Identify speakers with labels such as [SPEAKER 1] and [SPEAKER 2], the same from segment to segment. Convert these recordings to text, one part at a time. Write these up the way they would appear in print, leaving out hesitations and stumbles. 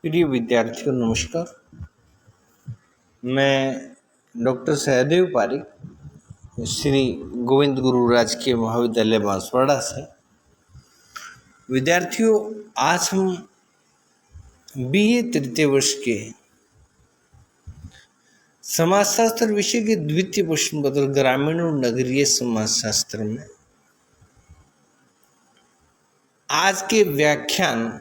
[SPEAKER 1] प्रिय विद्यार्थियों नमस्कार। मैं डॉक्टर सहदेव पारिक श्री गोविंद गुरु राजकीय महाविद्यालय बांसवाड़ा से। विद्यार्थियों, आज हम बीए तृतीय वर्ष के समाजशास्त्र विषय के द्वितीय प्रश्न पत्र ग्रामीण और नगरीय समाजशास्त्र में आज के व्याख्यान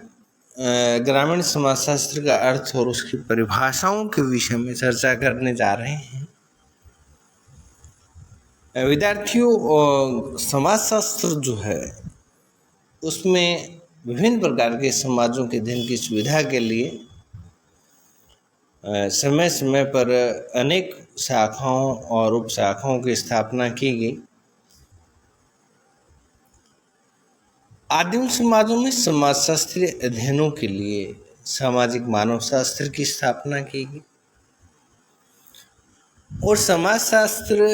[SPEAKER 1] ग्रामीण समाजशास्त्र का अर्थ और उसकी परिभाषाओं के विषय में चर्चा करने जा रहे हैं। विद्यार्थियों, समाजशास्त्र जो है उसमें विभिन्न प्रकार के समाजों के अध्ययन की सुविधा के लिए समय समय पर अनेक शाखाओं और उपशाखाओं की स्थापना की गई। आदिम समाजों में समाजशास्त्रीय अध्ययनों के लिए सामाजिक मानव शास्त्र की स्थापना की गई और समाजशास्त्र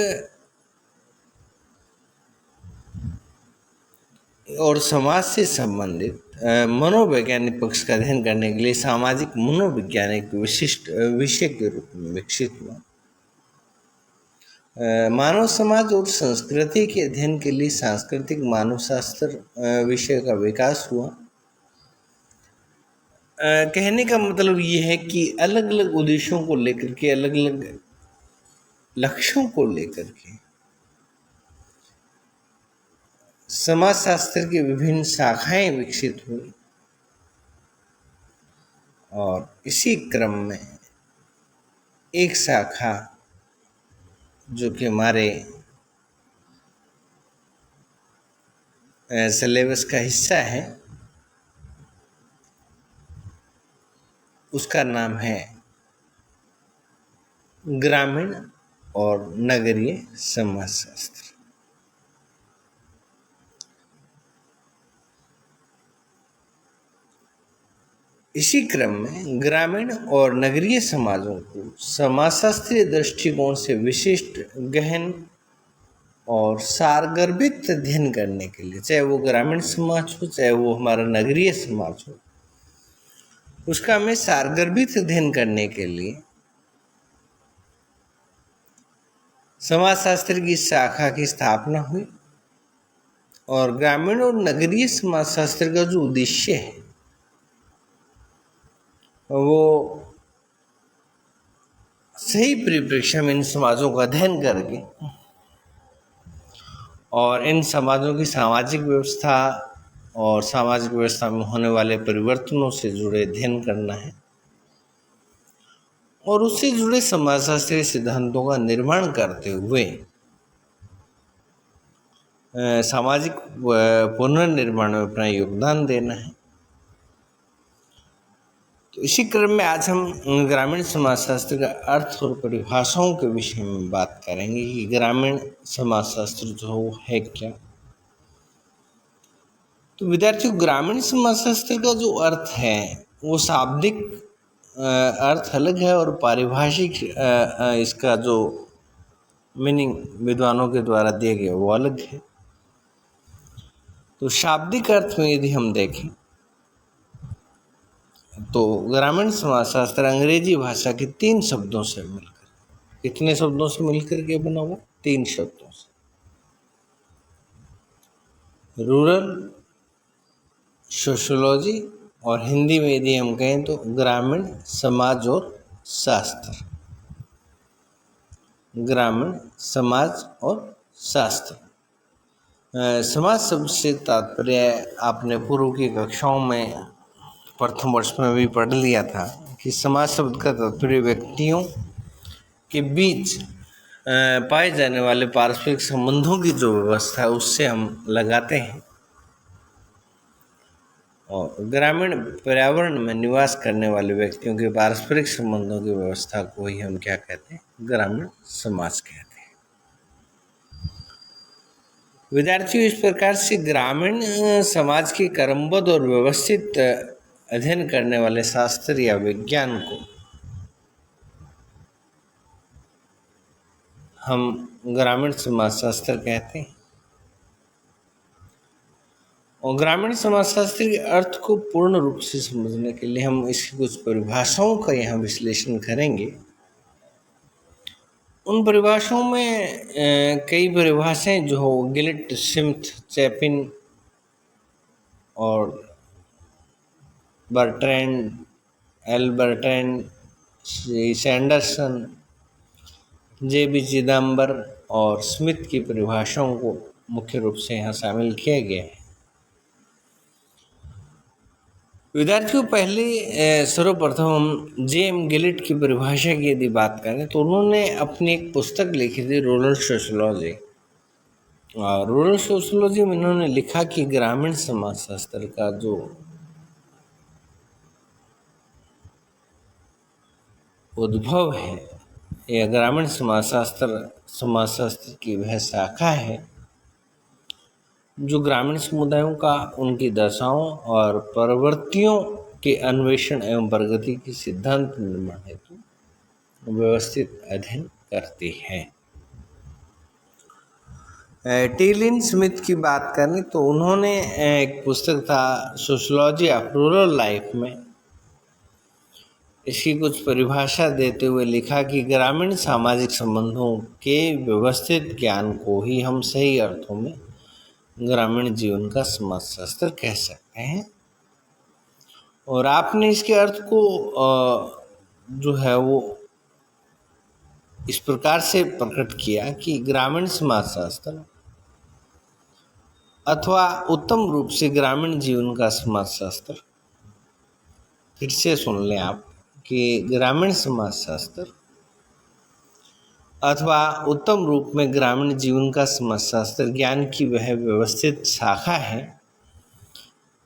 [SPEAKER 1] और समाज से संबंधित मनोवैज्ञानिक पक्ष का अध्ययन करने के लिए सामाजिक मनोवैज्ञानिक विशिष्ट विषय के रूप में विकसित हुआ। मानव समाज और संस्कृति के अध्ययन के लिए सांस्कृतिक मानव शास्त्र विषय का विकास हुआ। कहने का मतलब ये है कि अलग अलग उद्देश्यों को लेकर के, अलग अलग लक्ष्यों को लेकर के समाजशास्त्र की विभिन्न शाखाएं विकसित हुई और इसी क्रम में एक शाखा जो कि हमारे सिलेबस का हिस्सा है, उसका नाम है ग्रामीण और नगरीय समाजशास्त्र। इसी क्रम में ग्रामीण और नगरीय समाजों को समाजशास्त्रीय दृष्टिकोण से विशिष्ट, गहन और सारगर्भित अध्ययन करने के लिए, चाहे वो ग्रामीण समाज हो चाहे वो हमारा नगरीय समाज हो, उसका हमें सारगर्भित अध्ययन करने के लिए समाजशास्त्र की शाखा की स्थापना हुई। और ग्रामीण और नगरीय समाजशास्त्र का जो उद्देश्य है वो सही परिप्रेक्ष्य में इन समाजों का अध्ययन करके और इन समाजों की सामाजिक व्यवस्था और सामाजिक व्यवस्था में होने वाले परिवर्तनों से जुड़े अध्ययन करना है और उससे जुड़े समाजशास्त्रीय सिद्धांतों का निर्माण करते हुए सामाजिक पुनर्निर्माण में अपना योगदान देना है। तो इसी क्रम में आज हम ग्रामीण समाजशास्त्र का अर्थ और परिभाषाओं के विषय में बात करेंगे कि ग्रामीण समाजशास्त्र जो है क्या। तो विद्यार्थियों, ग्रामीण समाजशास्त्र का जो अर्थ है वो शाब्दिक अर्थ अलग है और पारिभाषिक इसका जो मीनिंग विद्वानों के द्वारा दिए गए वो अलग है। तो शाब्दिक अर्थ में यदि हम देखें तो ग्रामीण समाजशास्त्र अंग्रेजी भाषा के 3 शब्दों से मिलकर, कितने शब्दों से मिलकर के बना हुआ? 3 शब्दों से। रूरल सोशियोलॉजी और हिंदी में यदि हम कहें तो ग्रामीण समाज और शास्त्र। ग्रामीण समाज और शास्त्र। समाज शब्द से तात्पर्य आपने पूर्व की कक्षाओं में प्रथम वर्ष में भी पढ़ लिया था कि समाज शब्द का तात्पर्य व्यक्तियों के बीच पाए जाने वाले पारस्परिक संबंधों की जो व्यवस्था है उससे हम लगाते हैं। और ग्रामीण पर्यावरण में निवास करने वाले व्यक्तियों के पारस्परिक संबंधों की व्यवस्था को ही हम क्या कहते हैं? ग्रामीण समाज कहते हैं। विद्यार्थियों, इस प्रकार से ग्रामीण समाज के क्रमबद्ध और व्यवस्थित अध्ययन करने वाले शास्त्र या विज्ञान को हम ग्रामीण समाजशास्त्र कहते हैं। और ग्रामीण समाजशास्त्र के अर्थ को पूर्ण रूप से समझने के लिए हम इसकी कुछ परिभाषाओं का यहाँ विश्लेषण करेंगे। उन परिभाषाओं में कई परिभाषाएं जो गिलिट, स्मिथ, चैपिन और Bertrand, L Bertrand, Sanderson, JB. Chidambaram और स्मिथ की परिभाषाओं को मुख्य रूप से यहाँ शामिल किया गया है। विद्यार्थियों, पहले सर्वप्रथम हम जे.एम. गिलिट की परिभाषा की यदि बात करें तो उन्होंने अपनी एक पुस्तक लिखी थी, रूरल सोशियोलॉजी। और रूरल सोशियोलॉजी में इन्होंने लिखा कि ग्रामीण समाजशास्त्र का जो उद्भव है या ग्रामीण समाजशास्त्र की वह शाखा है जो ग्रामीण समुदायों का उनकी दशाओं और प्रवृत्तियों के अन्वेषण एवं प्रगति के सिद्धांत निर्माण हेतु व्यवस्थित अध्ययन करती है। टीलिन स्मिथ की बात करें तो उन्होंने एक पुस्तक था सोशियोलॉजी ऑफ रूरल लाइफ में इसकी कुछ परिभाषा देते हुए लिखा कि ग्रामीण सामाजिक संबंधों के व्यवस्थित ज्ञान को ही हम सही अर्थों में ग्रामीण जीवन का समाजशास्त्र कह सकते हैं। और आपने इसके अर्थ को जो है वो इस प्रकार से प्रकट किया कि ग्रामीण समाजशास्त्र अथवा उत्तम रूप से ग्रामीण जीवन का समाजशास्त्र, फिर से सुन लें आप कि ग्रामीण समाजशास्त्र अथवा उत्तम रूप में ग्रामीण जीवन का समाजशास्त्र ज्ञान की वह व्यवस्थित शाखा है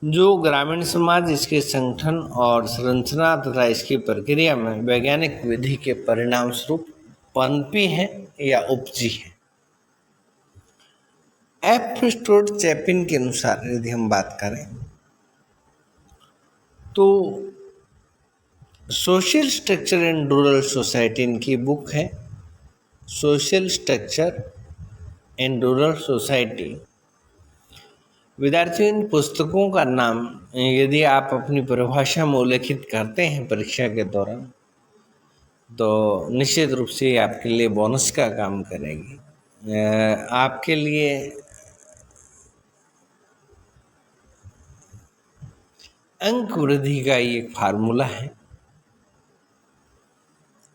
[SPEAKER 1] जो ग्रामीण समाज, इसके संगठन और संरचना तथा इसकी प्रक्रिया में वैज्ञानिक विधि के परिणाम स्वरूप पनपी है या उपजी है। एफ. स्टुअर्ट चैपिन के अनुसार यदि हम बात करें तो social structure in rural society इनकी बुक है, social structure in rural society. विद्यार्थियों, इन पुस्तकों का नाम यदि आप अपनी परिभाषा में उल्लेखित करते हैं परीक्षा के दौरान तो निश्चित रूप से आपके लिए बोनस का काम करेगी। आपके लिए अंक वृद्धि का ये एक फार्मूला है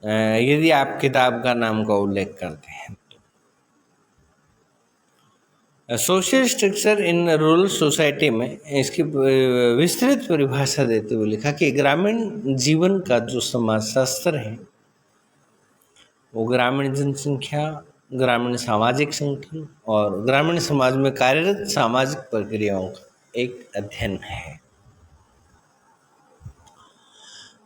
[SPEAKER 1] यदि आप किताब का नाम का उल्लेख करते हैं तो। Social structure in rural society में इसकी विस्तृत परिभाषा देते हुए लिखा कि ग्रामीण जीवन का जो समाजशास्त्र है वो ग्रामीण जनसंख्या, ग्रामीण सामाजिक संगठन और ग्रामीण समाज में कार्यरत सामाजिक प्रक्रियाओं का एक अध्ययन है।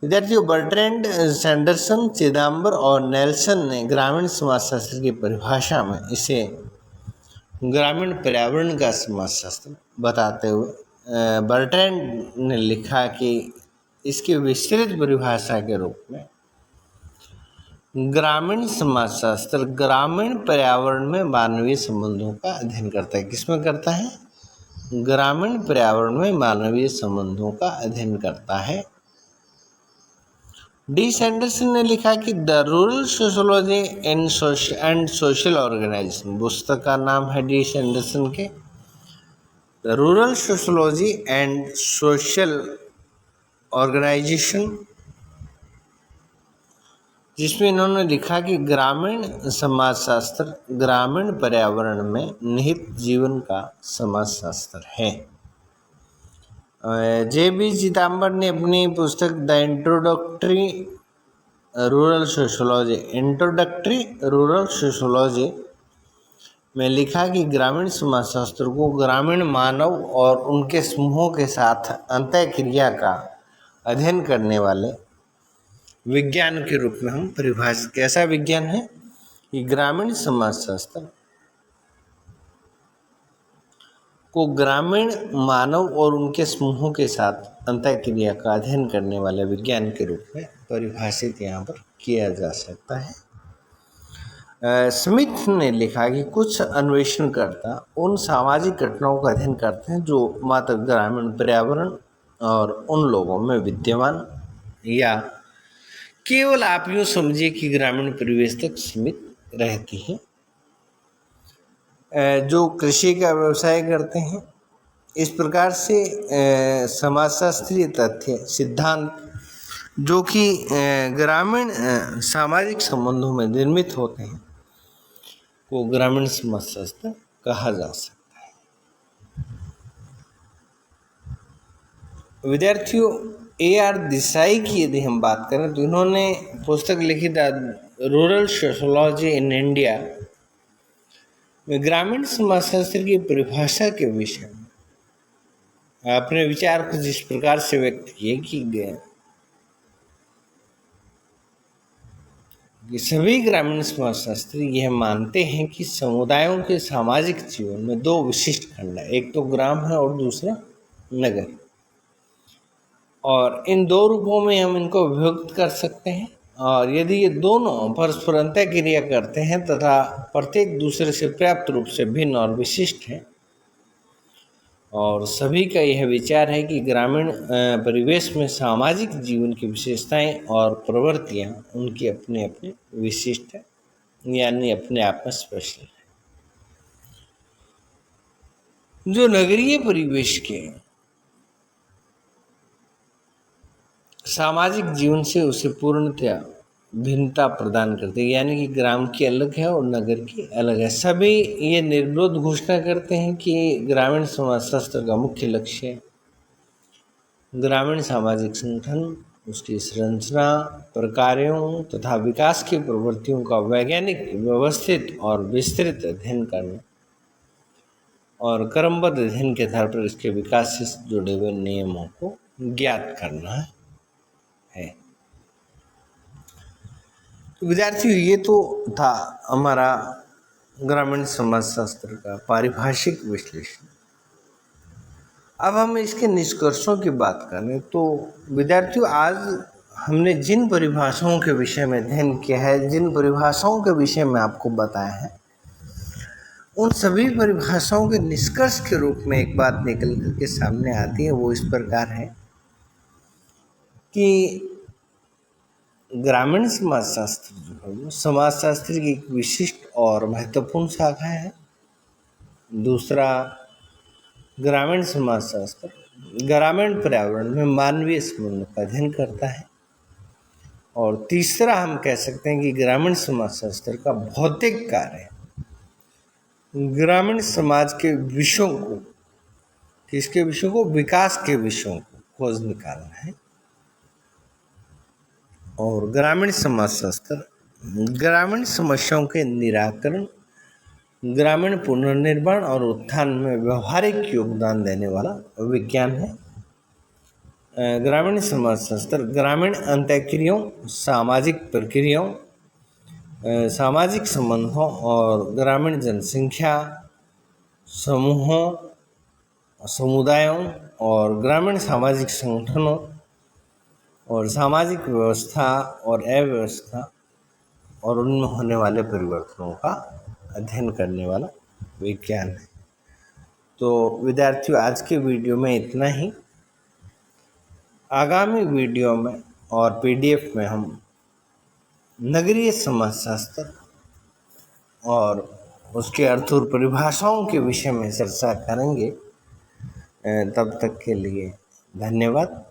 [SPEAKER 1] विद्यार्थियों, बर्ट्रैंड, सैंडरसन, चिदम्बर और नेल्सन ने ग्रामीण समाजशास्त्र की परिभाषा में इसे ग्रामीण पर्यावरण का समाजशास्त्र बताते हुए बर्ट्रैंड ने लिखा कि इसकी विस्तृत परिभाषा के रूप में ग्रामीण समाजशास्त्र ग्रामीण पर्यावरण में मानवीय संबंधों का अध्ययन करता है। किसमें करता है? ग्रामीण पर्यावरण में मानवीय संबंधों का अध्ययन करता है। डी. सैंडरसन ने लिखा कि the rural sociology and social organisation, पुस्तक का नाम है डी. सैंडरसन के the rural sociology and social organisation, जिसमें इन्होंने लिखा कि ग्रामीण समाजशास्त्र ग्रामीण पर्यावरण में निहित जीवन का समाजशास्त्र है। जे.बी. चिदम्बर ने अपनी पुस्तक द इंट्रोडक्टरी रूरल सोशियोलॉजी में लिखा कि ग्रामीण समाजशास्त्र को ग्रामीण मानव और उनके समूहों के साथ अंतःक्रिया का अध्ययन करने वाले विज्ञान के रूप में हम परिभाषित। कैसा विज्ञान है? कि ग्रामीण समाजशास्त्र को ग्रामीण मानव और उनके समूहों के साथ अंतःक्रिया का अध्ययन करने वाले विज्ञान के रूप में परिभाषित यहाँ पर किया जा सकता है। स्मिथ ने लिखा कि कुछ अन्वेषणकर्ता उन सामाजिक घटनाओं का अध्ययन करते हैं जो मात्र ग्रामीण पर्यावरण और उन लोगों में विद्यमान या केवल आप यूँ समझिए कि ग्रामीण परिवेश तक सीमित रहती हैं। जो कृषि का व्यवसाय करते हैं। इस प्रकार से समाजशास्त्रीय तथ्य सिद्धांत जो कि ग्रामीण सामाजिक संबंधों में निर्मित होते हैं को ग्रामीण समाजशास्त्र कहा जा सकता है। विद्यार्थियों, A.R. देसाई की यदि हम बात करें तो इन्होंने पुस्तक लिखी था रूरल सोशोलॉजी इन इंडिया में ग्रामीण समाजशास्त्र की परिभाषा के विषय में अपने विचार कुछ इस प्रकार से व्यक्त किए कि सभी ग्रामीण समाजशास्त्री यह मानते हैं कि समुदायों के सामाजिक जीवन में दो विशिष्ट खंड हैं, एक तो ग्राम है और दूसरा नगर, और इन दो रूपों में हम इनको विभक्त कर सकते हैं। और यदि ये दोनों परस्पर अंतःक्रिया करते हैं तथा प्रत्येक दूसरे से पर्याप्त रूप से भिन्न और विशिष्ट है, और सभी का यह विचार है कि ग्रामीण परिवेश में सामाजिक जीवन की विशेषताएं और प्रवृत्तियां उनकी अपने अपने विशिष्ट है, यानी अपने आप में स्पेशल है। जो नगरीय परिवेश के सामाजिक जीवन से उसे पूर्णतया भिन्नता प्रदान करते हैं, यानी कि ग्राम की अलग है और नगर की अलग है। सभी ये निर्विरोध घोषणा करते हैं कि ग्रामीण समाजशास्त्र का मुख्य लक्ष्य ग्रामीण सामाजिक संगठन, उसकी संरचना, प्रकारों तथा विकास की प्रवृत्तियों का वैज्ञानिक, व्यवस्थित और विस्तृत अध्ययन करना और क्रमबद्ध अध्ययन के आधार पर इसके विकास से जुड़े हुए नियमों को ज्ञात करना है। तो विद्यार्थियों, ये तो था हमारा ग्रामीण समाजशास्त्र का पारिभाषिक विश्लेषण। अब हम इसके निष्कर्षों की बात करें तो विद्यार्थियों, आज हमने जिन परिभाषाओं के विषय में अध्ययन किया है, जिन परिभाषाओं के विषय में आपको बताया है, उन सभी परिभाषाओं के निष्कर्ष के रूप में एक बात निकल करके सामने आती है। वो इस प्रकार है कि ग्रामीण समाजशास्त्र जो है वो समाजशास्त्र की एक विशिष्ट और महत्वपूर्ण शाखा है। दूसरा, ग्रामीण समाजशास्त्र ग्रामीण पर्यावरण में मानवीय संबंधों का अध्ययन करता है। और तीसरा, हम कह सकते हैं कि ग्रामीण समाजशास्त्र का भौतिक कार्य ग्रामीण समाज के विषयों को, किसके विषयों को, विकास के विषयों को खोज निकालना है। और ग्रामीण समाजशास्त्र ग्रामीण समस्याओं के निराकरण, ग्रामीण पुनर्निर्माण और उत्थान में व्यवहारिक योगदान देने वाला विज्ञान है। ग्रामीण समाजशास्त्र ग्रामीण अंतःक्रियाओं, सामाजिक प्रक्रियाओं, सामाजिक संबंधों और ग्रामीण जनसंख्या समूहों, समुदायों और ग्रामीण सामाजिक संगठनों और सामाजिक व्यवस्था और अव्यवस्था और उनमें होने वाले परिवर्तनों का अध्ययन करने वाला विज्ञान है। तो विद्यार्थियों, आज के वीडियो में इतना ही। आगामी वीडियो में और PDF में हम नगरीय समाजशास्त्र और उसके अर्थ और परिभाषाओं के विषय में चर्चा करेंगे। तब तक के लिए धन्यवाद।